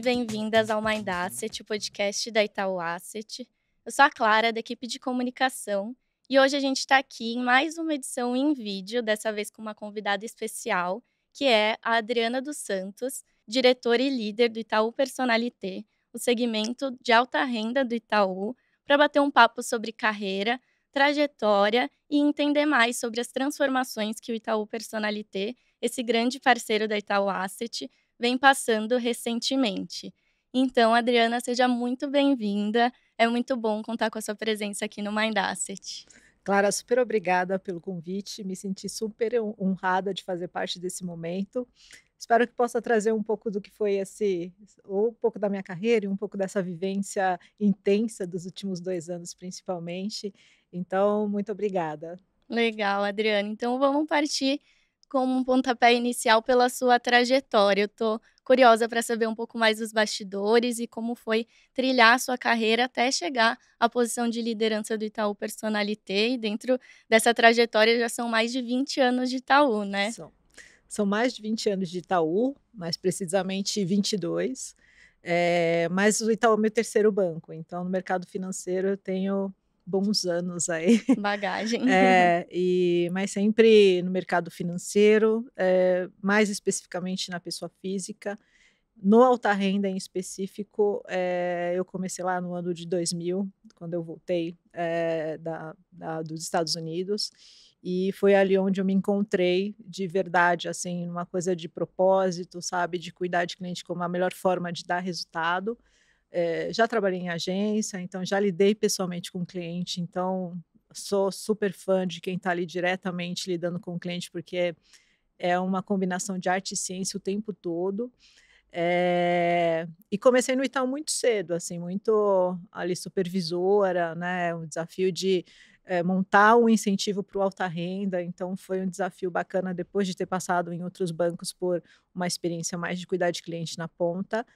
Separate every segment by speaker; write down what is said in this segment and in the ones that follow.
Speaker 1: e bem-vindas ao Mind Asset, o podcast da Itaú Asset. Eu sou a Clara, da equipe de comunicação, e hoje a gente está aqui em mais uma edição em vídeo, dessa vez com uma convidada especial, que é a Adriana dos Santos, diretora e líder do Itaú Personalité, o segmento de alta renda do Itaú, para bater um papo sobre carreira, trajetória e entender mais sobre as transformações que o Itaú Personalité, esse grande parceiro da Itaú Asset, vem passando recentemente. Então, Adriana, seja muito bem-vinda. É muito bom contar com a sua presença aqui no Mind Asset.
Speaker 2: Clara, super obrigada pelo convite. Me senti super honrada de fazer parte desse momento. Espero que possa trazer um pouco do que foi um pouco da minha carreira e um pouco dessa vivência intensa dos últimos 2 anos, principalmente. Então, muito obrigada.
Speaker 1: Legal, Adriana. Então, vamos partir com um pontapé inicial pela sua trajetória. Eu estou curiosa para saber um pouco mais dos bastidores e como foi trilhar a sua carreira até chegar à posição de liderança do Itaú Personalité. E dentro dessa trajetória já são mais de 20 anos de Itaú, né?
Speaker 2: São mais de 20 anos de Itaú, mais precisamente 22. Mas o Itaú é meu terceiro banco, então no mercado financeiro eu tenho bons anos aí.
Speaker 1: Bagagem.
Speaker 2: Mas sempre no mercado financeiro, mais especificamente na pessoa física. No alta renda em específico, eu comecei lá no ano de 2000, quando eu voltei dos Estados Unidos, e foi ali onde eu me encontrei de verdade, assim, numa coisa de propósito, sabe, de cuidar de cliente como a melhor forma de dar resultado. Já trabalhei em agência, então já lidei pessoalmente com o cliente, então sou super fã de quem está ali diretamente lidando com o cliente, porque é uma combinação de arte e ciência o tempo todo. E comecei no Itaú muito cedo, assim, muito ali supervisora, né, um desafio de, montar um incentivo para o alta renda, então foi um desafio bacana depois de ter passado em outros bancos por uma experiência mais de cuidar de cliente na ponta.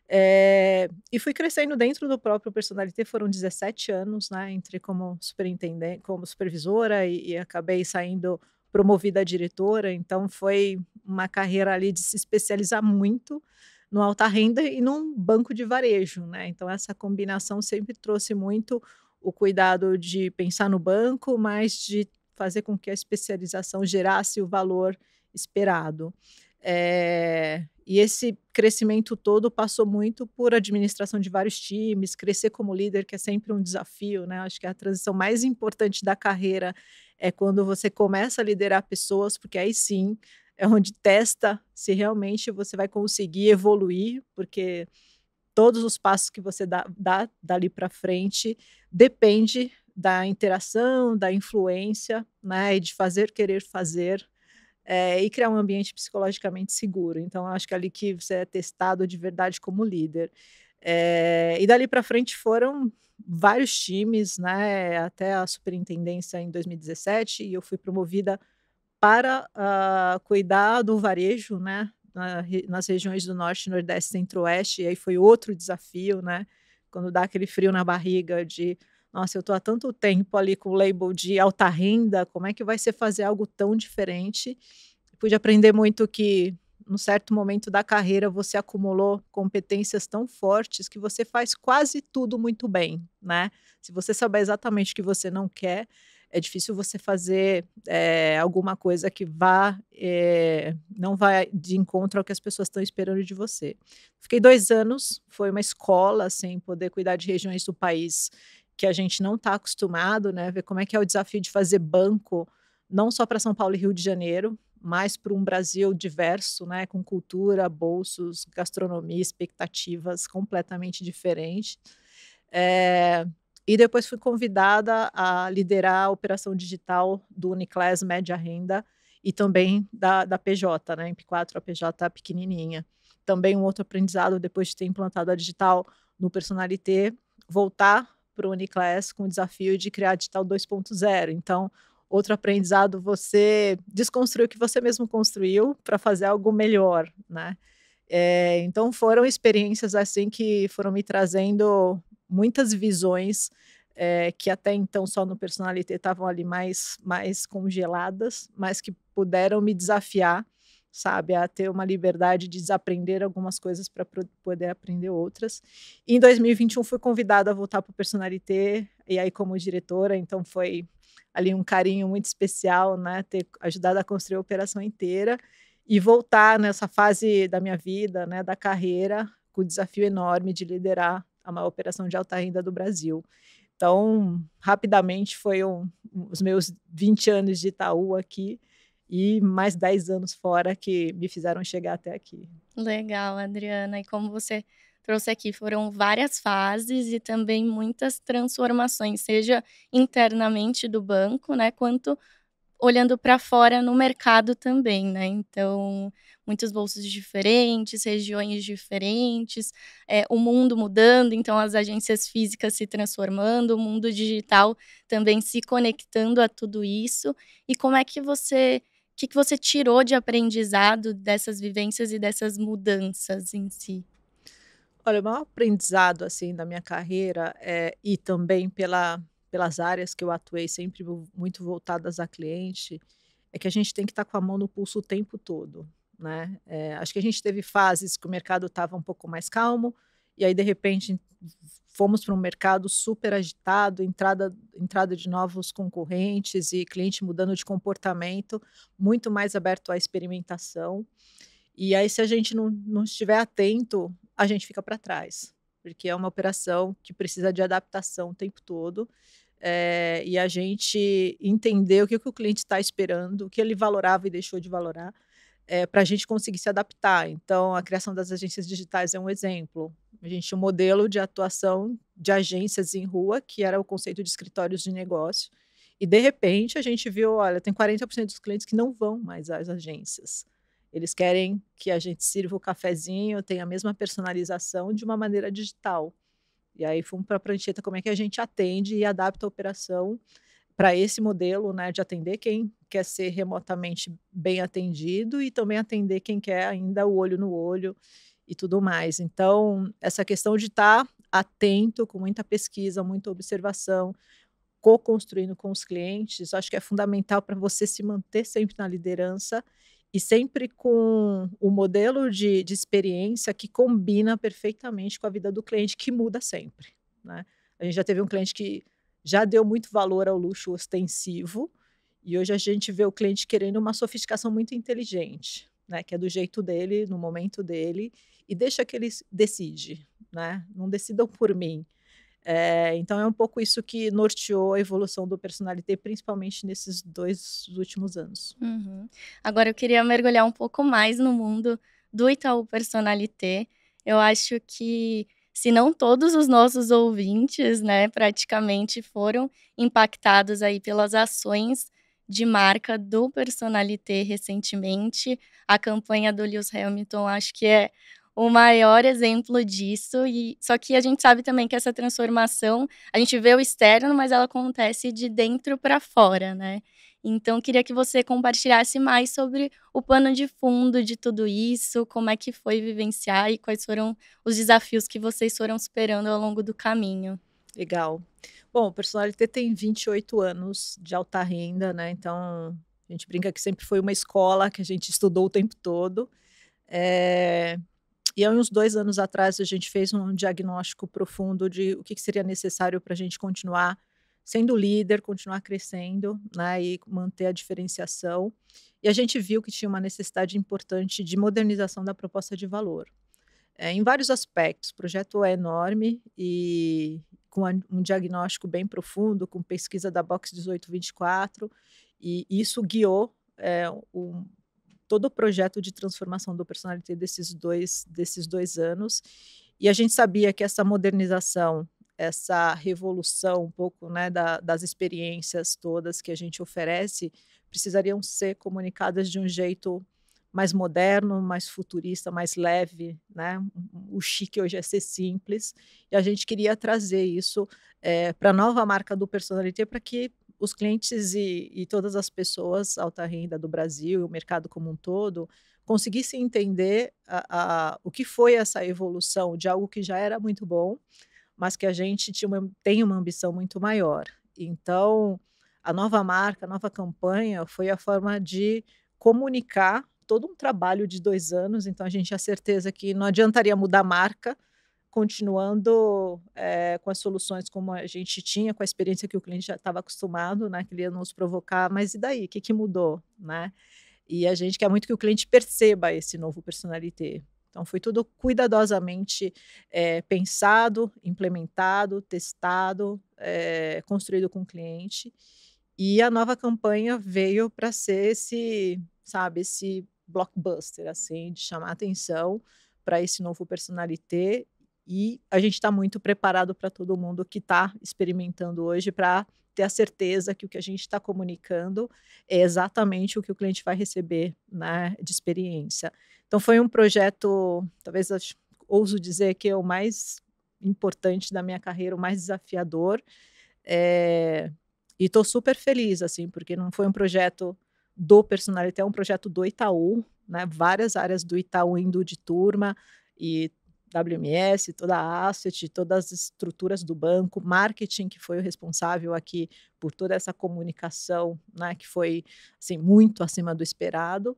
Speaker 2: E fui crescendo dentro do próprio Personalité, foram 17 anos, né, entrei como como supervisora e acabei saindo promovida a diretora, então foi uma carreira ali de se especializar muito no alta renda e num banco de varejo, né, então essa combinação sempre trouxe muito o cuidado de pensar no banco, mas de fazer com que a especialização gerasse o valor esperado. E esse crescimento todo passou muito por administração de vários times, crescer como líder, que é sempre um desafio, né, acho que a transição mais importante da carreira é quando você começa a liderar pessoas, porque aí sim é onde testa se realmente você vai conseguir evoluir, porque todos os passos que você dá dali para frente depende da interação, da influência, né, e de fazer, querer fazer, e criar um ambiente psicologicamente seguro. Então, eu acho que é ali que você é testado de verdade como líder. E dali para frente foram vários times, né, até a superintendência em 2017, e eu fui promovida para, cuidar do varejo, né, nas regiões do Norte, Nordeste, Centro-Oeste, e aí foi outro desafio, né, quando dá aquele frio na barriga de: "Nossa, eu estou há tanto tempo ali com o label de alta renda, como é que vai ser fazer algo tão diferente?". Pude aprender muito que, num certo momento da carreira, você acumulou competências tão fortes que você faz quase tudo muito bem, né. Se você souber exatamente o que você não quer, é difícil você fazer, alguma coisa que não vai de encontro ao que as pessoas estão esperando de você. Fiquei 2 anos, foi uma escola, assim, poder cuidar de regiões do país que a gente não está acostumado, né, ver como é que é o desafio de fazer banco, não só para São Paulo e Rio de Janeiro, mas para um Brasil diverso, né, com cultura, bolsos, gastronomia, expectativas completamente diferentes. Eh, e depois fui convidada a liderar a operação digital do Uniclass Média Renda e também da PJ, né, MP4, a PJ pequenininha. Também um outro aprendizado depois de ter implantado a digital no Personalité, voltar para o Uniclass com o desafio de criar a digital 2.0. Então, outro aprendizado, você desconstruir o que você mesmo construiu para fazer algo melhor, né. Então foram experiências, assim, que foram me trazendo muitas visões, que até então só no Personalité estavam ali mais congeladas, mas que puderam me desafiar sabe, a ter uma liberdade de desaprender algumas coisas para poder aprender outras. Em 2021 fui convidada a voltar para o Personalité, e aí como diretora, então foi ali um carinho muito especial, né, ter ajudado a construir a operação inteira e voltar nessa fase da minha vida, né, da carreira, com o desafio enorme de liderar a maior operação de alta renda do Brasil. Então, rapidamente foi os meus 20 anos de Itaú aqui e mais 10 anos fora que me fizeram chegar até aqui.
Speaker 1: Legal, Adriana. E como você trouxe aqui, foram várias fases e também muitas transformações, seja internamente do banco, né, quanto olhando para fora no mercado também, né. Então, muitos bolsos diferentes, regiões diferentes, o mundo mudando, então as agências físicas se transformando, o mundo digital também se conectando a tudo isso. E como é que você o que que você tirou de aprendizado dessas vivências e dessas mudanças em si?
Speaker 2: Olha, o maior aprendizado, assim, da minha carreira, e também pelas áreas que eu atuei sempre muito voltadas a cliente, é que a gente tem que estar com a mão no pulso o tempo todo, né. Acho que a gente teve fases que o mercado estava um pouco mais calmo, e aí de repente fomos para um mercado super agitado, entrada de novos concorrentes e cliente mudando de comportamento, muito mais aberto à experimentação. E aí se a gente não estiver atento, a gente fica para trás, porque é uma operação que precisa de adaptação o tempo todo, e a gente entender o que o cliente está esperando, o que ele valorava e deixou de valorar, para a gente conseguir se adaptar. Então a criação das agências digitais é um exemplo. A gente tinha um modelo de atuação de agências em rua, que era o conceito de escritórios de negócio, e de repente a gente viu, olha, tem 40% dos clientes que não vão mais às agências. Eles querem que a gente sirva o cafezinho, tenha a mesma personalização de uma maneira digital. E aí fomos para a prancheta como é que a gente atende e adapta a operação para esse modelo, né, de atender quem quer ser remotamente bem atendido e também atender quem quer ainda o olho no olho e tudo mais. Então, essa questão de estar atento, com muita pesquisa, muita observação, co-construindo com os clientes, acho que é fundamental para você se manter sempre na liderança e sempre com o modelo de experiência que combina perfeitamente com a vida do cliente, que muda sempre, né. A gente já teve um cliente que já deu muito valor ao luxo ostensivo, e hoje a gente vê o cliente querendo uma sofisticação muito inteligente, né, que é do jeito dele, no momento dele, e deixa que ele decide, né, não decidam por mim. Então é um pouco isso que norteou a evolução do Personalité, principalmente nesses 2 últimos anos.
Speaker 1: Uhum. Agora eu queria mergulhar um pouco mais no mundo do Itaú Personalité. Eu acho que, se não todos os nossos ouvintes, né, praticamente foram impactados aí pelas ações de marca do Personalité recentemente. A campanha do Lewis Hamilton acho que é o maior exemplo disso, e só que a gente sabe também que essa transformação, a gente vê o externo, mas ela acontece de dentro para fora, né. Então queria que você compartilhasse mais sobre o pano de fundo de tudo isso, como é que foi vivenciar e quais foram os desafios que vocês foram superando ao longo do caminho.
Speaker 2: Legal. Bom, o Personalité tem 28 anos de alta renda, né, então a gente brinca que sempre foi uma escola que a gente estudou o tempo todo. Eh, e há uns 2 anos atrás a gente fez um diagnóstico profundo de o que seria necessário para a gente continuar sendo líder, continuar crescendo, né, e manter a diferenciação. E a gente viu que tinha uma necessidade importante de modernização da proposta de valor. Em vários aspectos, o projeto é enorme e com um diagnóstico bem profundo, com pesquisa da Box 1824, e isso guiou, o todo o projeto de transformação do Personalité desses dois anos. E a gente sabia que essa modernização, essa revolução um pouco, né, das experiências todas que a gente oferece, precisariam ser comunicadas de um jeito mais moderno, mais futurista, mais leve, né. O chique hoje é ser simples, e a gente queria trazer isso, pra nova marca do Personalité, para que os clientes e todas as pessoas alta renda do Brasil e o mercado como um todo, conseguissem entender o que foi essa evolução de algo que já era muito bom, mas que a gente tem uma ambição muito maior. Então, a nova marca, a nova campanha foi a forma de comunicar todo um trabalho de 2 anos, então a gente tinha certeza que não adiantaria mudar a marca, continuando, com as soluções como a gente tinha, com a experiência que o cliente já estava acostumado, né, que ele ia nos provocar, mas e daí, o que que mudou, né? E a gente quer muito que o cliente perceba esse novo personalité. Então foi tudo cuidadosamente, pensado, implementado, testado, construído com o cliente. E a nova campanha veio para ser esse, sabe, esse blockbuster, assim, de chamar atenção para esse novo personalité. E a gente está muito preparado para todo mundo que está experimentando hoje, para ter a certeza que o que a gente está comunicando é exatamente o que o cliente vai receber, né, de experiência. Então foi um projeto, talvez ouso dizer que é o mais importante da minha carreira, o mais desafiador, eh, e estou super feliz, assim, porque não foi um projeto do Personalité, é um projeto do Itaú, né, várias áreas do Itaú indo de turma, e WMS, toda a asset, todas as estruturas do banco, marketing, que foi o responsável aqui por toda essa comunicação, né, que foi, assim, muito acima do esperado.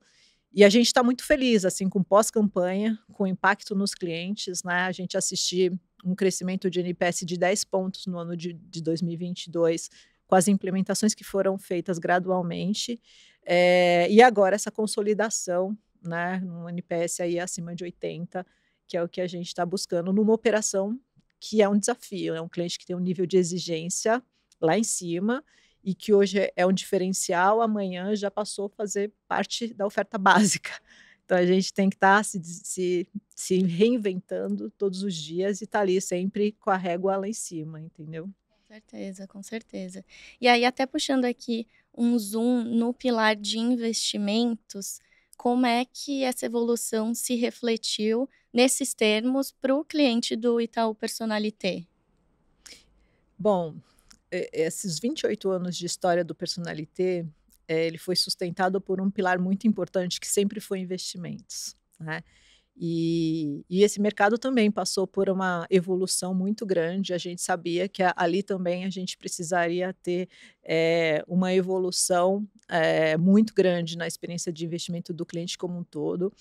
Speaker 2: E a gente está muito feliz, assim, com pós-campanha, com impacto nos clientes, né, a gente assistir um crescimento de NPS de 10 pontos no ano de 2022, com as implementações que foram feitas gradualmente, e agora essa consolidação, né, num NPS aí acima de 80, que é o que a gente está buscando numa operação que é um desafio, é um cliente que tem um nível de exigência lá em cima, e que hoje é um diferencial, amanhã já passou a fazer parte da oferta básica. Então a gente tem que estar se reinventando todos os dias e estar ali sempre com a régua lá em cima, entendeu?
Speaker 1: Com certeza, com certeza. E aí, até puxando aqui um zoom no pilar de investimentos, como é que essa evolução se refletiu nesses termos para o cliente do Itaú Personalité?
Speaker 2: Bom, esses 28 anos de história do Personalité, ele foi sustentado por um pilar muito importante que sempre foi investimentos, né. E esse mercado também passou por uma evolução muito grande, a gente sabia que ali também a gente precisaria ter, uma evolução, muito grande na experiência de investimento do cliente como um todo.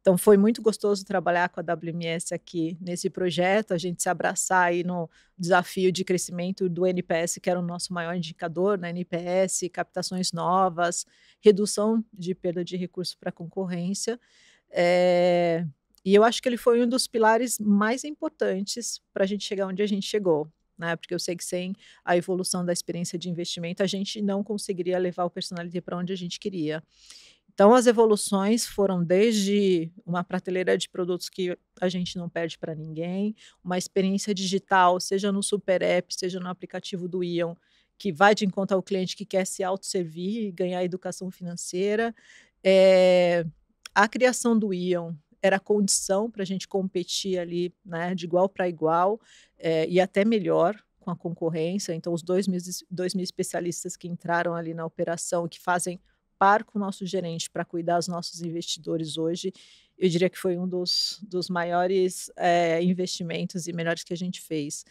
Speaker 2: Então foi muito gostoso trabalhar com a WMS aqui nesse projeto, a gente se abraçar aí no desafio de crescimento do NPS, que era o nosso maior indicador, né, NPS, captações novas, redução de perda de recurso para a concorrência. Eh, e eu acho que ele foi um dos pilares mais importantes para a gente chegar onde a gente chegou, né, porque eu sei que sem a evolução da experiência de investimento, a gente não conseguiria levar o Personalité para onde a gente queria. Então as evoluções foram desde uma prateleira de produtos que a gente não perde para ninguém, uma experiência digital, seja no super app, seja no aplicativo do Ion, que vai de encontro ao cliente que quer se autosservir e ganhar educação financeira. Eh, a criação do Ion era condição para a gente competir ali, né, de igual para igual, e até melhor com a concorrência. Então os 2.000 especialistas que entraram ali na operação, que fazem par com o nosso gerente para cuidar dos nossos investidores hoje, eu diria que foi um dos maiores, investimentos e melhores que a gente fez.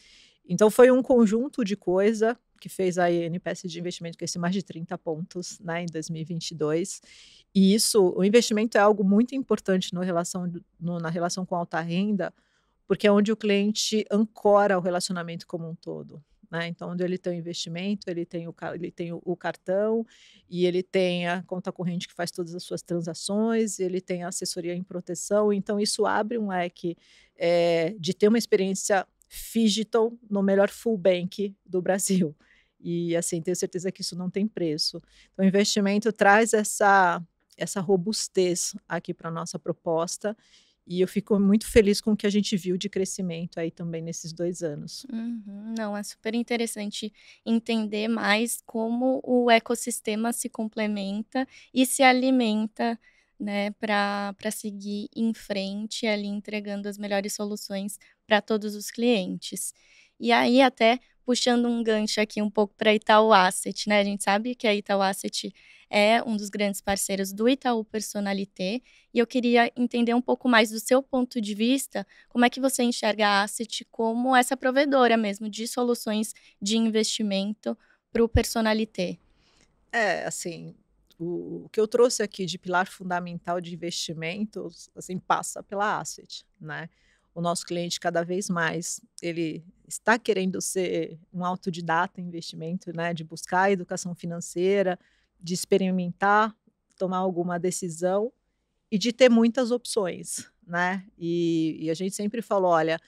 Speaker 2: Então foi um conjunto de coisa que fez a NPS de investimento crescer mais de 30 pontos, né, em 2022. E isso, o investimento é algo muito importante na relação com a alta renda, porque é onde o cliente ancora o relacionamento como um todo, né. Então onde ele tem o investimento, ele tem o cartão, e ele tem a conta corrente que faz todas as suas transações, ele tem a assessoria em proteção, então isso abre um leque, de ter uma experiência phygital no melhor full bank do Brasil. E, assim, tenho certeza que isso não tem preço. Então o investimento traz essa robustez aqui para nossa proposta, e eu fico muito feliz com o que a gente viu de crescimento aí também nesses 2 anos.
Speaker 1: Uhum. Não, é super interessante entender mais como o ecossistema se complementa e se alimenta, né, para seguir em frente, ali, entregando as melhores soluções para todos os clientes. E aí, até puxando um gancho aqui um pouco para Itaú Asset, né, a gente sabe que a Itaú Asset é um dos grandes parceiros do Itaú Personalité, e eu queria entender um pouco mais do seu ponto de vista, como é que você enxerga a Asset como essa provedora mesmo de soluções de investimento para o Personalité?
Speaker 2: Assim, o que eu trouxe aqui de pilar fundamental de investimentos, assim, passa pela Asset, né. O nosso cliente cada vez mais, ele está querendo ser um autodidata em investimento, né, de buscar educação financeira, de experimentar, tomar alguma decisão e de ter muitas opções, né. E a gente sempre falou: "Olha,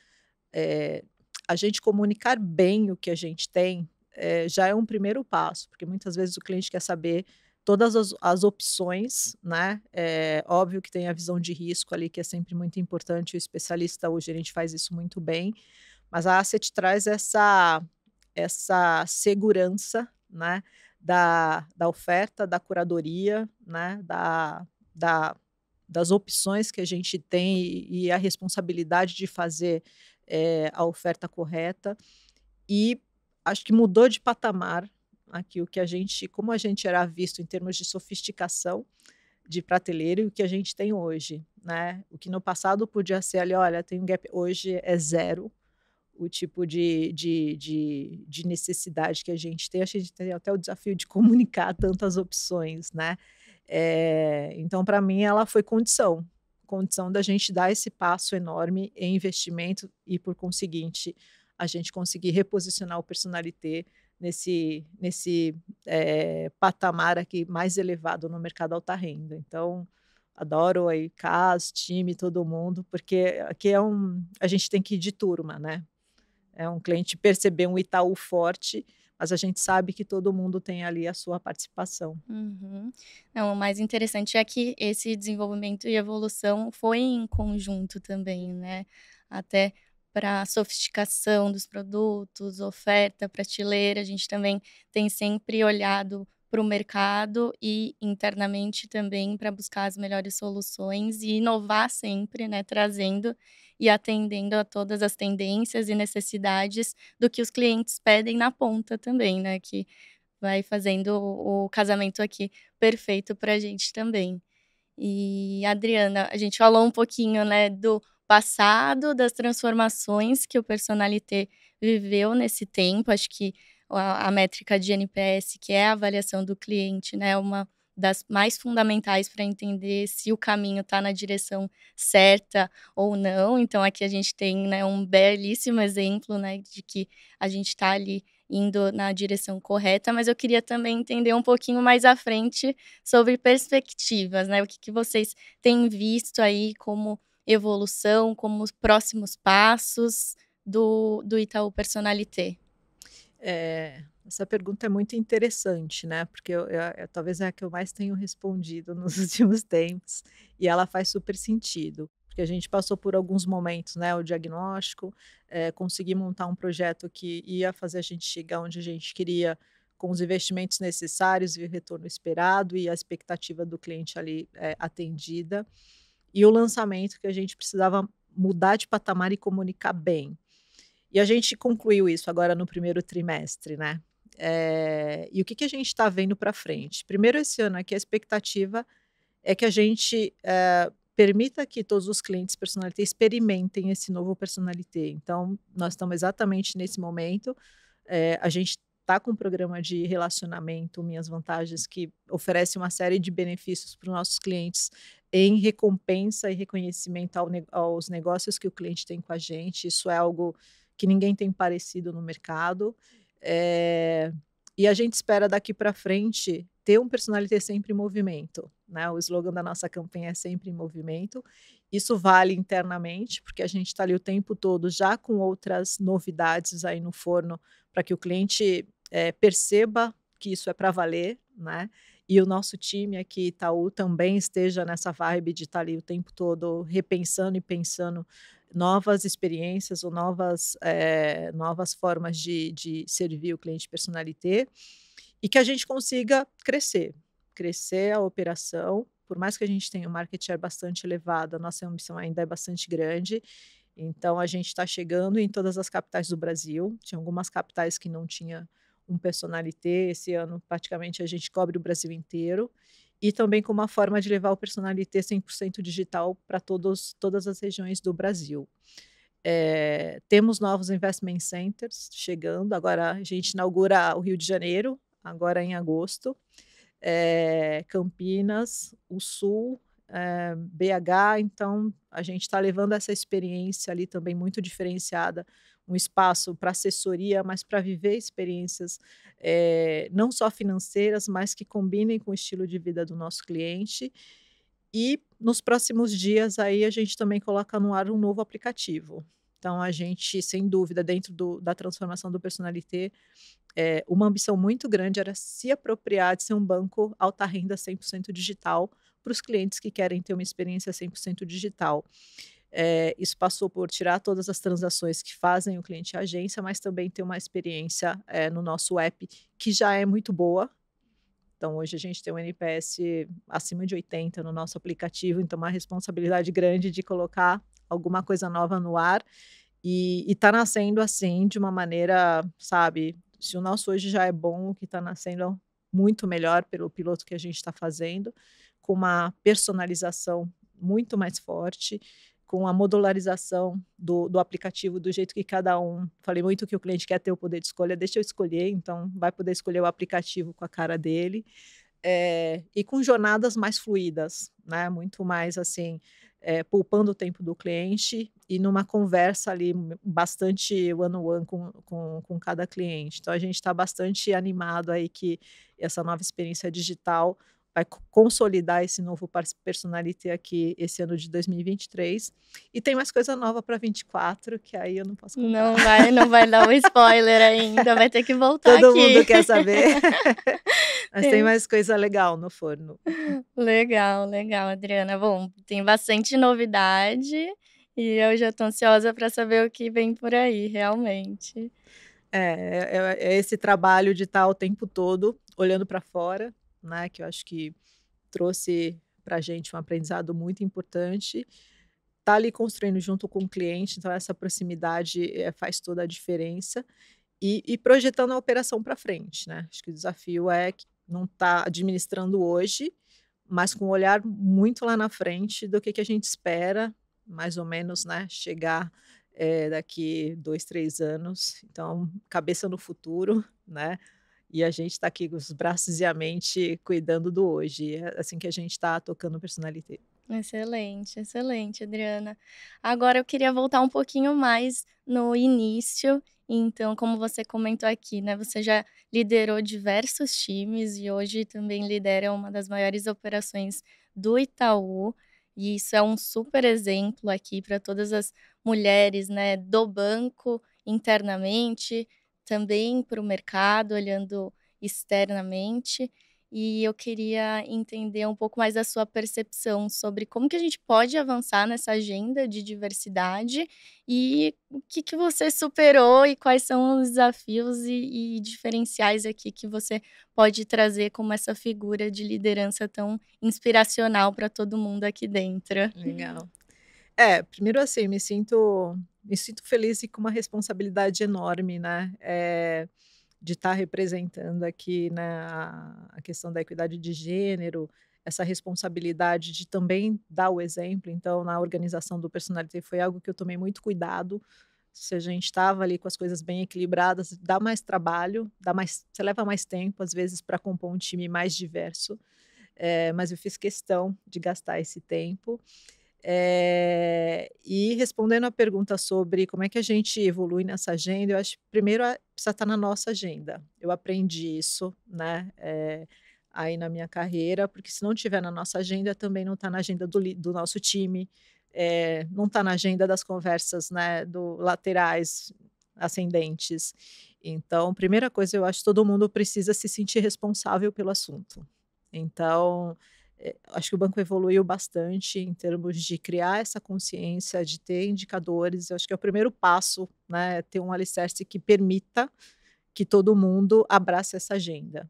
Speaker 2: eh, a gente comunicar bem o que a gente tem, já é um primeiro passo", porque muitas vezes o cliente quer saber todas as opções, né, óbvio que tem a visão de risco ali, que é sempre muito importante, o especialista, o gerente faz isso muito bem, mas a Asset traz essa segurança, né, da oferta, da curadoria, né, da das opções que a gente tem e a responsabilidade de fazer, a oferta correta. E acho que mudou de patamar aqui o que a gente como a gente era visto em termos de sofisticação de prateleira e o que a gente tem hoje, né. O que no passado podia ser ali: "Olha, tem um gap", hoje é zero o tipo de necessidade que a gente tem. Acho que a gente tem até o desafio de comunicar tantas opções, né. Então para mim ela foi condição da gente dar esse passo enorme em investimento e por conseguinte, a gente conseguir reposicionar o personalité nesse patamar aqui mais elevado no mercado alta renda. Então, adoro aí Cas, time, todo mundo, porque aqui a gente tem que ir de turma, né. É um cliente perceber um Itaú forte, mas a gente sabe que todo mundo tem ali a sua participação.
Speaker 1: Uhum. Não, o mais interessante é que esse desenvolvimento e evolução foi em conjunto também, né, até para sofisticação dos produtos, oferta, prateleira, a gente também tem sempre olhado para o mercado e internamente também para buscar as melhores soluções e inovar sempre, né, trazendo e atendendo a todas as tendências e necessidades do que os clientes pedem na ponta também, né, que vai fazendo o casamento aqui perfeito pra gente também. E, Adriana, a gente falou um pouquinho, né, do passado, das transformações que o Personalité viveu nesse tempo. Acho que a métrica de NPS, que é a avaliação do cliente, né, é uma das mais fundamentais para entender se o caminho está na direção certa ou não. Então aqui a gente tem, né, um belíssimo exemplo, né, de que a gente está ali indo na direção correta, mas eu queria também entender um pouquinho mais à frente sobre perspectivas, né, o que que vocês têm visto aí como evolução, como os próximos passos do Itaú Personalité?
Speaker 2: Essa pergunta é muito interessante, né, porque talvez é a que eu mais tenho respondido nos últimos tempos, e ela faz super sentido, porque a gente passou por alguns momentos, né, o diagnóstico, conseguir montar um projeto que ia fazer a gente chegar onde a gente queria, com os investimentos necessários e o retorno esperado e a expectativa do cliente ali, atendida, e o lançamento que a gente precisava mudar de patamar e comunicar bem. E a gente concluiu isso agora no primeiro trimestre, né. E o que que a gente está vendo para frente? Primeiro, esse ano aqui a expectativa é que a gente, permita que todos os clientes Personalité experimentem esse novo Personalité. Então, nós estamos exatamente nesse momento, a gente está com um programa de relacionamento Minhas Vantagens que oferece uma série de benefícios para os nossos clientes em recompensa e reconhecimento aos negócios que o cliente tem com a gente. Isso é algo que ninguém tem parecido no mercado. Eh, e a gente espera daqui para frente ter um Personalité sempre em movimento, né, o slogan da nossa campanha é "Sempre em movimento". Isso vale internamente, porque a gente está ali o tempo todo já com outras novidades aí no forno, para que o cliente, perceba que isso é para valer, né, e o nosso time aqui Itaú também esteja nessa vibe de estar ali o tempo todo repensando e pensando novas experiências ou novas formas de servir o cliente Personalité, e que a gente consiga crescer a operação, por mais que a gente tenha um market share bastante elevado, a nossa ambição ainda é bastante grande, então a gente está chegando em todas as capitais do Brasil, tinha algumas capitais que não tinha um Personalité, esse ano praticamente a gente cobre o Brasil inteiro, e também com uma forma de levar o Personalité 100% digital para todas as regiões do Brasil. Temos novos investment centers chegando, agora a gente inaugura o Rio de Janeiro, agora em agosto, Campinas, o Sul, BH. Então, a gente está levando essa experiência ali também muito diferenciada, um espaço para assessoria, mas para viver experiências não só financeiras, mas que combinem com o estilo de vida do nosso cliente. E nos próximos dias aí a gente também coloca no ar um novo aplicativo. Então a gente, sem dúvida, dentro da transformação do Personalité, uma ambição muito grande era se apropriar de ser um banco alta renda 100% digital para os clientes que querem ter uma experiência 100% digital. Isso passou por tirar todas as transações que fazem o cliente agência, mas também ter uma experiência no nosso app que já é muito boa. Então, hoje a gente tem um NPS acima de 80 no nosso aplicativo, então uma responsabilidade grande de colocar alguma coisa nova no ar e tá nascendo assim de uma maneira, sabe, se o nosso hoje já é bom, o que está nascendo muito melhor pelo piloto que a gente está fazendo, com uma personalização muito mais forte, com a modularização do aplicativo do jeito que cada um. Falei muito que o cliente quer ter o poder de escolha, deixa eu escolher, então vai poder escolher o aplicativo com a cara dele. E com jornadas mais fluídas, né, muito mais assim, poupando o tempo do cliente e numa conversa ali bastante one on one com cada cliente. Então a gente está bastante animado aí que essa nova experiência digital vai consolidar esse novo personalité aqui esse ano de 2023. E tem mais coisa nova para 24, que aí eu não posso contar.
Speaker 1: Não vai dar um spoiler ainda, vai ter que voltar
Speaker 2: Todo
Speaker 1: aqui.
Speaker 2: mundo quer saber. Mas tem mais coisa legal no forno.
Speaker 1: Legal, legal, Adriana. Bom, tem bastante novidade e eu já tô ansiosa para saber o que vem por aí, realmente.
Speaker 2: É esse trabalho de estar o tempo todo olhando para fora, né, que eu acho que trouxe para a gente um aprendizado muito importante. Tá ali construindo junto com o cliente, então essa proximidade, faz toda a diferença. E projetando a operação para frente, né. Acho que o desafio é que não tá administrando hoje, mas com um olhar muito lá na frente do que a gente espera, mais ou menos, né, chegar, daqui 2, 3 anos. Então, cabeça no futuro, né, e a gente está aqui com os braços e a mente cuidando do hoje. É assim que a gente está tocando Personalité.
Speaker 1: Excelente, excelente, Adriana. Agora eu queria voltar um pouquinho mais no início. Então, como você comentou aqui, né, você já liderou diversos times e hoje também lidera uma das maiores operações do Itaú. E isso é um super exemplo aqui para todas as mulheres, né, do banco internamente, também para o mercado, olhando externamente. E eu queria entender um pouco mais a sua percepção sobre como que a gente pode avançar nessa agenda de diversidade e o que que você superou e quais são os desafios e diferenciais aqui que você pode trazer como essa figura de liderança tão inspiracional para todo mundo aqui dentro.
Speaker 2: Legal. Primeiro assim, me sinto feliz e com uma responsabilidade enorme, né, de estar representando aqui, né, a questão da equidade de gênero, essa responsabilidade de também dar o exemplo. Então, na organização do Personalité foi algo que eu tomei muito cuidado. Se a gente estava ali com as coisas bem equilibradas, dá mais trabalho, você leva mais tempo, às vezes, para compor um time mais diverso, mas eu fiz questão de gastar esse tempo. E respondendo a pergunta sobre como é que a gente evolui nessa agenda, eu acho que primeiro precisa estar na nossa agenda. Eu aprendi isso, né, aí na minha carreira, porque se não tiver na nossa agenda, também não está na agenda do nosso time, não está na agenda das conversas, né, do laterais ascendentes. Então, primeira coisa, eu acho que todo mundo precisa se sentir responsável pelo assunto. Então, acho que o banco evoluiu bastante em termos de criar essa consciência, de ter indicadores. Eu acho que é o primeiro passo, né, ter um alicerce que permita que todo mundo abrace essa agenda.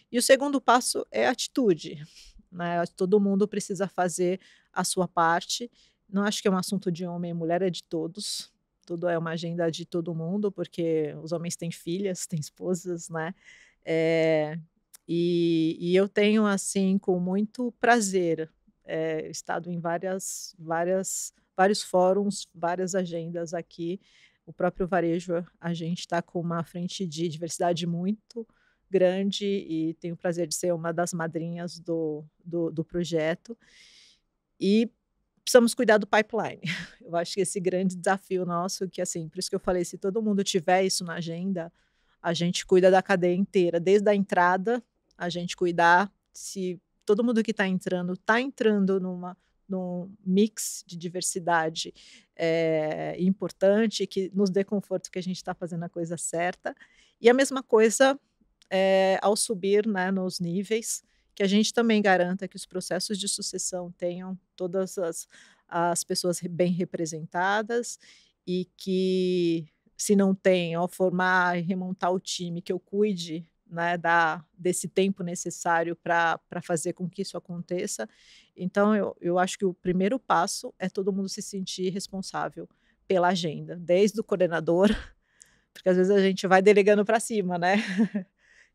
Speaker 2: E o segundo passo é atitude, né, acho que todo mundo precisa fazer a sua parte. Não acho que é um assunto de homem e mulher, é de todos. Tudo é uma agenda de todo mundo, porque os homens têm filhas, têm esposas, né, eh e eu tenho, assim, com muito prazer, estado em vários fóruns, várias agendas aqui. O próprio varejo, a gente está com uma frente de diversidade muito grande e tenho o prazer de ser uma das madrinhas do projeto. E precisamos cuidar do pipeline. Eu acho que esse grande desafio nosso, que assim, por isso que eu falei, se todo mundo tiver isso na agenda, a gente cuida da cadeia inteira, desde a entrada, a gente cuidar se todo mundo que está entrando num mix de diversidade importante, que nos dê conforto que a gente está fazendo a coisa certa. E a mesma coisa ao subir, né, nos níveis, que a gente também garanta que os processos de sucessão tenham todas as pessoas bem representadas e que, se não tem, ao formar e remontar o time, que eu cuide, né, desse tempo necessário para fazer com que isso aconteça. Então, eu acho que o primeiro passo é todo mundo se sentir responsável pela agenda, desde o coordenador, porque às vezes a gente vai delegando para cima, né?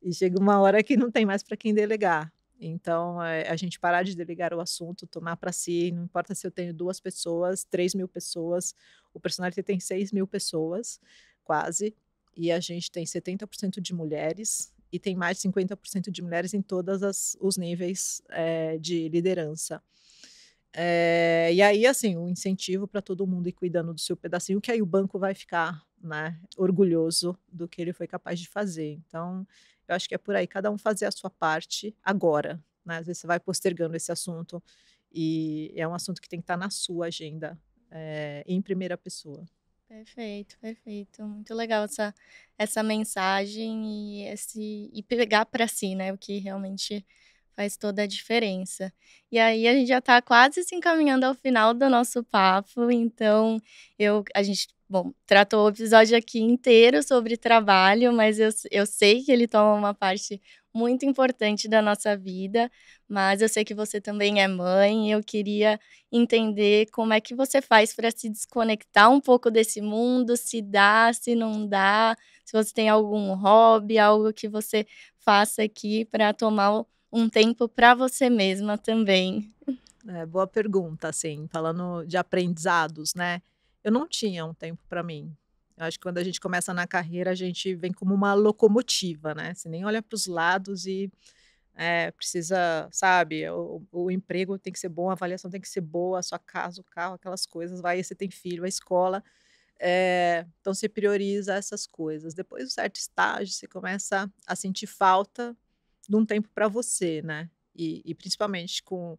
Speaker 2: E chega uma hora que não tem mais para quem delegar. Então, a gente parar de delegar o assunto, tomar para si, não importa se eu tenho 2 pessoas, 3.000 pessoas, o personalité tem 6.000 pessoas, quase, e a gente tem 70% de mulheres e tem mais de 50% de mulheres em todas os níveis, de liderança. E aí, assim, o incentivo para todo mundo ir cuidando do seu pedacinho, que aí o banco vai ficar, né, orgulhoso do que ele foi capaz de fazer. Então, eu acho que é por aí, cada um fazer a sua parte agora, né? Às vezes você vai postergando esse assunto e é um assunto que tem que estar na sua agenda, em primeira pessoa.
Speaker 1: Perfeito, perfeito. Muito legal essa mensagem e pegar para si, né, o que realmente faz toda a diferença. E aí a gente já está quase se encaminhando ao final do nosso papo, então a gente, bom, tratou o episódio aqui inteiro sobre trabalho, mas eu sei que ele toma uma parte muito importante da nossa vida, mas eu sei que você também é mãe, e eu queria entender como é que você faz para se desconectar um pouco desse mundo, se dá, se não dá, se você tem algum hobby, algo que você faça aqui para tomar um tempo para você mesma também.
Speaker 2: Boa pergunta, assim, falando de aprendizados, né. Eu não tinha um tempo para mim. Eu acho que quando a gente começa na carreira, a gente vem como uma locomotiva, né, você nem olha para os lados e, precisa, sabe, o emprego tem que ser bom, a avaliação tem que ser boa, a sua casa, o carro, aquelas coisas, vai, aí você tem filho, a escola, então você prioriza essas coisas. Depois de um certo estágio, você começa a sentir falta de um tempo para você, né, e principalmente com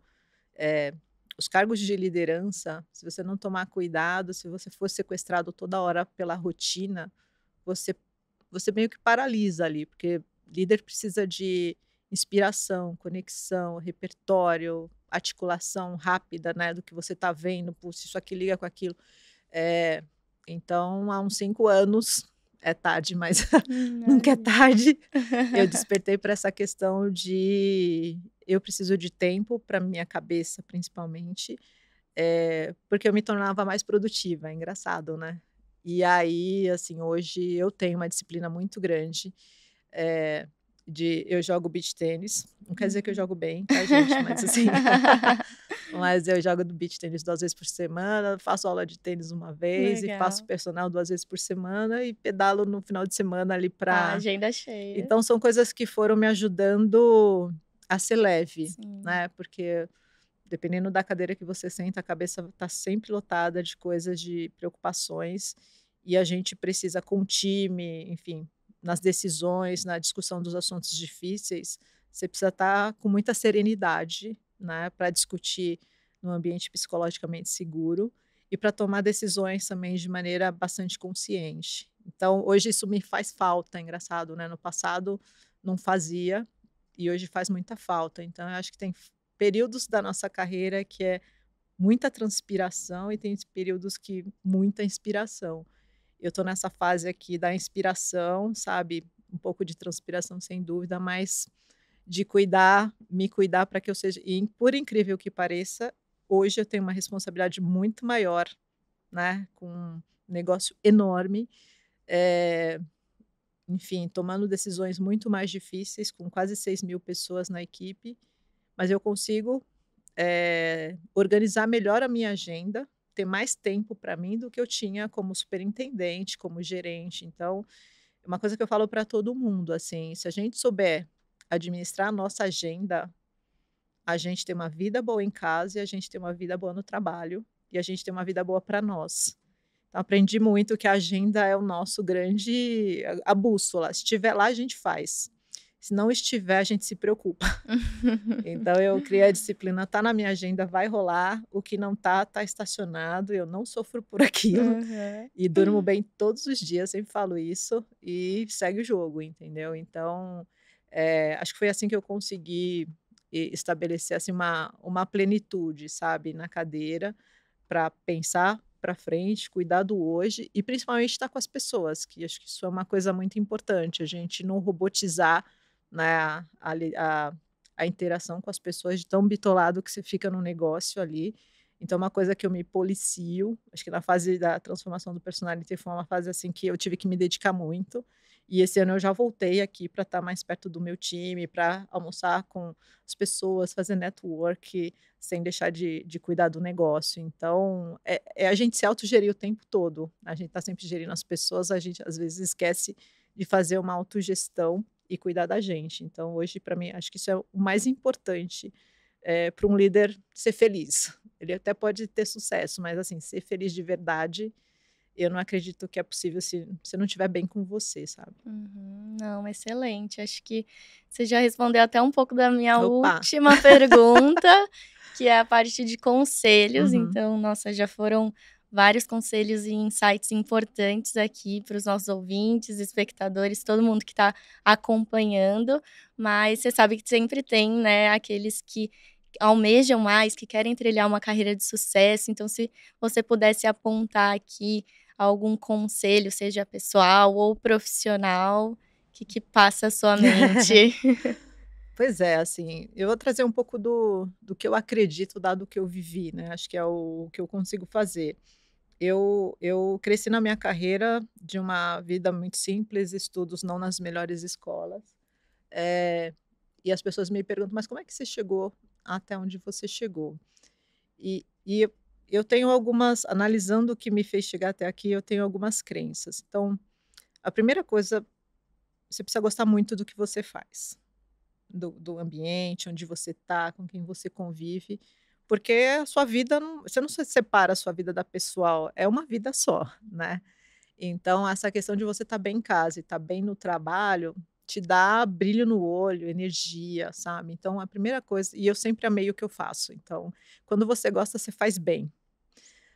Speaker 2: eh, os cargos de liderança, se você não tomar cuidado, se você for sequestrado toda hora pela rotina, você você meio que paralisa ali, porque líder precisa de inspiração, conexão, repertório, articulação rápida, né, do que você está vendo, se isso aqui liga com aquilo. Eh, então há uns 5 anos, é tarde, mas nunca é
Speaker 1: Imagino.
Speaker 2: tarde, eu despertei para essa questão de eu preciso de tempo para minha cabeça, principalmente, porque eu me tornava mais produtiva, é engraçado, né. E aí, assim, hoje eu tenho uma disciplina muito grande, eh, eu jogo beach tênis, não quer dizer que eu
Speaker 1: Uhum.
Speaker 2: jogo bem, tá, gente, mas assim, mas eu jogo do beach tênis 2 vezes por semana, faço aula de tênis uma vez e faço
Speaker 1: Legal.
Speaker 2: personal 2 vezes por semana e pedalo no final de semana ali
Speaker 1: A
Speaker 2: para.
Speaker 1: agenda cheia.
Speaker 2: Então são coisas que foram me ajudando a ser leve,
Speaker 1: Sim.
Speaker 2: né, porque dependendo da cadeira que você senta, a cabeça está sempre lotada de coisas, de preocupações, e a gente precisa com o time, enfim, nas decisões, na discussão dos assuntos difíceis, você precisa estar com muita serenidade, né, para discutir num ambiente psicologicamente seguro e para tomar decisões também de maneira bastante consciente. Então, hoje isso me faz falta, é engraçado, né, no passado não fazia, e hoje faz muita falta. Então eu acho que tem períodos da nossa carreira que é muita transpiração e tem períodos que muita inspiração. Eu estou nessa fase aqui da inspiração, sabe, um pouco de transpiração sem dúvida, mas de cuidar, me cuidar para que eu seja, e por incrível que pareça, hoje eu tenho uma responsabilidade muito maior, né, com um negócio enorme, eh, enfim, tomando decisões muito mais difíceis, com quase 6.000 pessoas na equipe, mas eu consigo organizar melhor a minha agenda, ter mais tempo para mim do que eu tinha como superintendente, como gerente. Então, Uma coisa que eu falo para todo mundo, assim, se a gente souber administrar a nossa agenda, a gente tem uma vida boa em casa e a gente tem uma vida boa no trabalho, e a gente tem uma vida boa para nós. Então aprendi muito que a agenda é o nosso grande a bússola, se estiver lá a gente faz, se não estiver a gente se preocupa. Então eu criei a disciplina, tá na minha agenda, vai rolar, o que não tá, tá estacionado, eu não sofro por aquilo,
Speaker 1: Aham.
Speaker 2: e durmo bem todos os dias, sempre falo isso, e segue o jogo, entendeu. Então, acho que foi assim que eu consegui estabelecer, assim, uma plenitude, sabe, na cadeira, para pensar para frente, cuidar do hoje e principalmente estar com as pessoas, que acho que isso é uma coisa muito importante, a gente não robotizar, né, a interação com as pessoas de tão bitolado que você fica no negócio ali. Então uma coisa que eu me policio, acho que na fase da transformação do personality foi uma fase, assim, que eu tive que me dedicar muito, e esse ano eu já voltei aqui para estar mais perto do meu time, para almoçar com as pessoas, fazer network, sem deixar de cuidar do negócio. Então, é a gente se autogerir o tempo todo. A gente está sempre gerindo as pessoas, a gente às vezes esquece de fazer uma autogestão e cuidar da gente. Então, hoje, para mim, acho que isso é o mais importante, para um líder ser feliz. Ele até pode ter sucesso, mas assim, ser feliz de verdade, eu não acredito que é possível se você não estiver bem com você, sabe.
Speaker 1: Uhum. Não, excelente. Acho que você já respondeu até um pouco da minha
Speaker 2: Opa!
Speaker 1: última pergunta, que é a parte de conselhos.
Speaker 2: Uhum.
Speaker 1: Então, nossa, já foram vários conselhos e insights importantes aqui para os nossos ouvintes, espectadores, todo mundo que está acompanhando. Mas você sabe que sempre tem, né, aqueles que almejam mais, que querem trilhar uma carreira de sucesso. Então, se você pudesse apontar aqui algum conselho, seja pessoal ou profissional, que passa a sua mente?
Speaker 2: Pois é, assim, eu vou trazer um pouco do que eu acredito, dado o que eu vivi, né, acho que é o que eu consigo fazer. Eu cresci na minha carreira de uma vida muito simples, estudos não nas melhores escolas, eh, e as pessoas me perguntam: "Mas como é que você chegou até onde você chegou?". E eu tenho algumas analisando o que me fez chegar até aqui, eu tenho algumas crenças. Então, a primeira coisa, você precisa gostar muito do que você faz. Do ambiente onde você está, com quem você convive, porque a sua vida não você não se separa a sua vida da pessoal, é uma vida só, né. Então essa questão de você estar bem em casa e estar bem no trabalho, te dá brilho no olho, energia, sabe. Então a primeira coisa e eu sempre amei o que eu faço, então quando você gosta, você faz bem.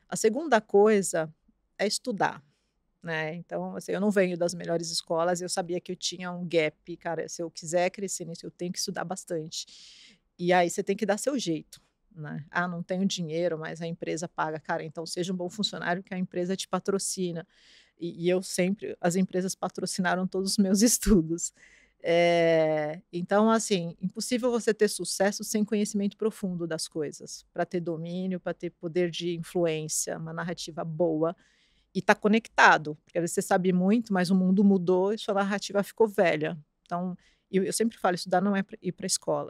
Speaker 2: A segunda coisa é estudar. Né, então, assim, eu não venho das melhores escolas, eu sabia que eu tinha um gap, cara, se eu quiser crescer nisso, eu tenho que estudar bastante. E aí você tem que dar seu jeito, né. "Ah, não tenho dinheiro, mas a empresa paga". Cara, então seja um bom funcionário que a empresa te patrocina. E eu sempre as empresas patrocinaram todos os meus estudos. Então, assim, impossível você ter sucesso sem conhecimento profundo das coisas, para ter domínio, para ter poder de influência, uma narrativa boa. E tá conectado, porque às vezes você sabe muito, mas o mundo mudou e sua narrativa ficou velha. Então, eu sempre falo, estudar não é pra ir para a escola,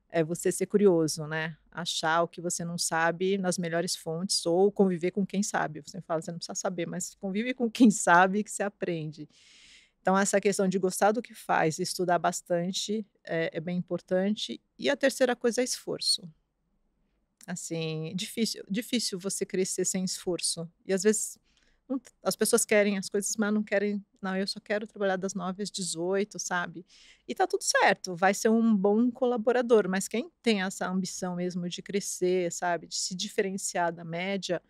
Speaker 2: é você ser curioso, né, achar o que você não sabe nas melhores fontes ou conviver com quem sabe. Você fala: "Você não precisa saber, mas convive com quem sabe que você aprende". Então essa questão de gostar do que faz e estudar bastante é bem importante. E a terceira coisa é esforço. Assim, difícil você crescer sem esforço. E às vezes as pessoas querem as coisas, mas não querem: "Não, eu só quero trabalhar das 9 às 18, sabe. E tá tudo certo, vai ser um bom colaborador, mas quem tem essa ambição mesmo de crescer, sabe, de se diferenciar da média,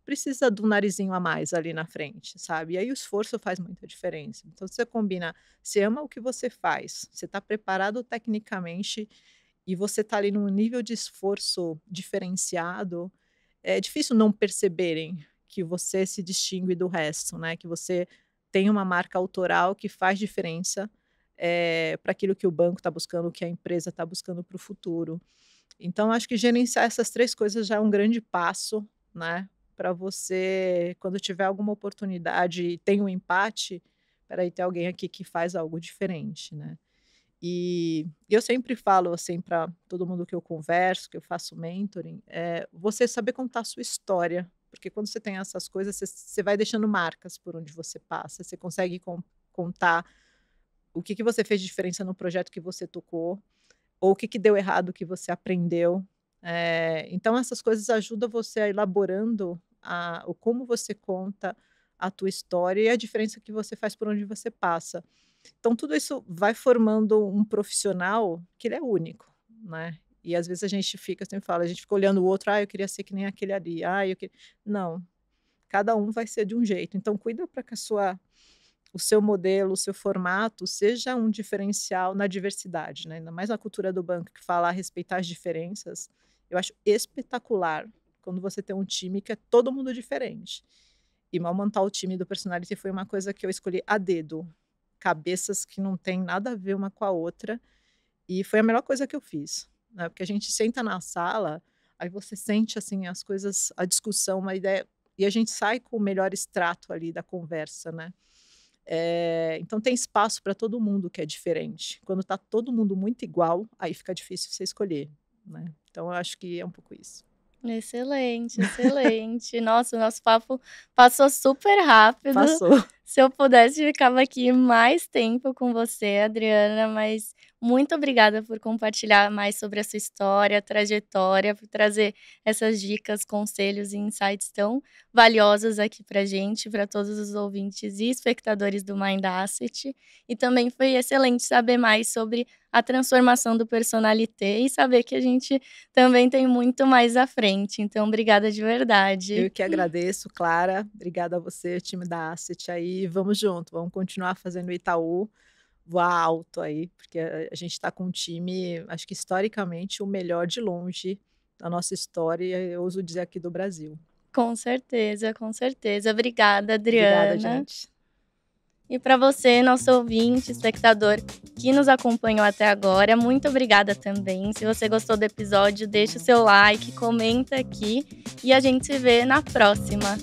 Speaker 2: precisa do narizinho a mais ali na frente, sabe. E aí o esforço faz muita diferença. Então você combina, você ama o que você faz, você está preparado tecnicamente e você está ali num nível de esforço diferenciado, é difícil não perceberem que você se distingue do resto, né, que você tem uma marca autoral que faz diferença, pra aquilo que o banco está buscando, que a empresa está buscando para o futuro. Então acho que gerenciar essas 3 coisas já é um grande passo, né, para você, quando tiver alguma oportunidade e tem um empate, espera aí, tem alguém aqui que faz algo diferente, né. E eu sempre falo, assim, para todo mundo que eu converso, que eu faço mentoring, você saber contar a sua história, porque quando você tem essas coisas, você vai deixando marcas por onde você passa, você consegue contar o que você fez de diferença no projeto que você tocou, ou o que deu errado que você aprendeu. Então essas coisas ajudam você a elaborando o como você conta a tua história e a diferença que você faz por onde você passa. Então tudo isso vai formando um profissional que ele é único, né. E às vezes a gente sempre fala, a gente fica olhando o outro: "Ah, eu queria ser que nem aquele ali. Ah, eu que" não, cada um vai ser de um jeito. Então cuida para que o seu modelo, o seu formato seja um diferencial na diversidade, né, ainda mais na cultura do banco que fala a respeitar as diferenças. Eu acho espetacular quando você tem um time que é todo mundo diferente. E mal montar o time do Personality foi uma coisa que eu escolhi a dedo, cabeças que não têm nada a ver uma com a outra, e foi a melhor coisa que eu fiz, né, porque a gente senta na sala, aí você sente, assim, as coisas, a discussão, uma ideia, e a gente sai com o melhor extrato ali da conversa, né. Então tem espaço para todo mundo que é diferente. Quando está todo mundo muito igual, aí fica difícil você escolher, né. Então eu acho que é um pouco isso.
Speaker 1: Excelente, excelente. Nossa, o nosso papo passou super rápido.
Speaker 2: Passou.
Speaker 1: Se eu pudesse, ficava aqui mais tempo com você, Adriana, mas muito obrigada por compartilhar mais sobre a sua história, trajetória, por trazer essas dicas, conselhos e insights tão valiosos aqui pra gente, para todos os ouvintes e espectadores do Mind Asset. E também foi excelente saber mais sobre a transformação do Personalité e saber que a gente também tem muito mais à frente. Então, obrigada de verdade.
Speaker 2: Eu que agradeço, Clara. Obrigada a você, time da Asset aí. Vamos junto, vamos continuar fazendo o Itaú voar alto aí, porque a gente está com um time, acho que historicamente, o melhor de longe da nossa história, eu ouso dizer aqui do Brasil.
Speaker 1: Com certeza, com certeza. Obrigada,
Speaker 2: Obrigada,
Speaker 1: Adriana.
Speaker 2: gente.
Speaker 1: E para você, nosso ouvinte, espectador que nos acompanhou até agora, muito obrigada também. Se você gostou do episódio, deixa o seu like, comenta aqui e a gente se vê na próxima.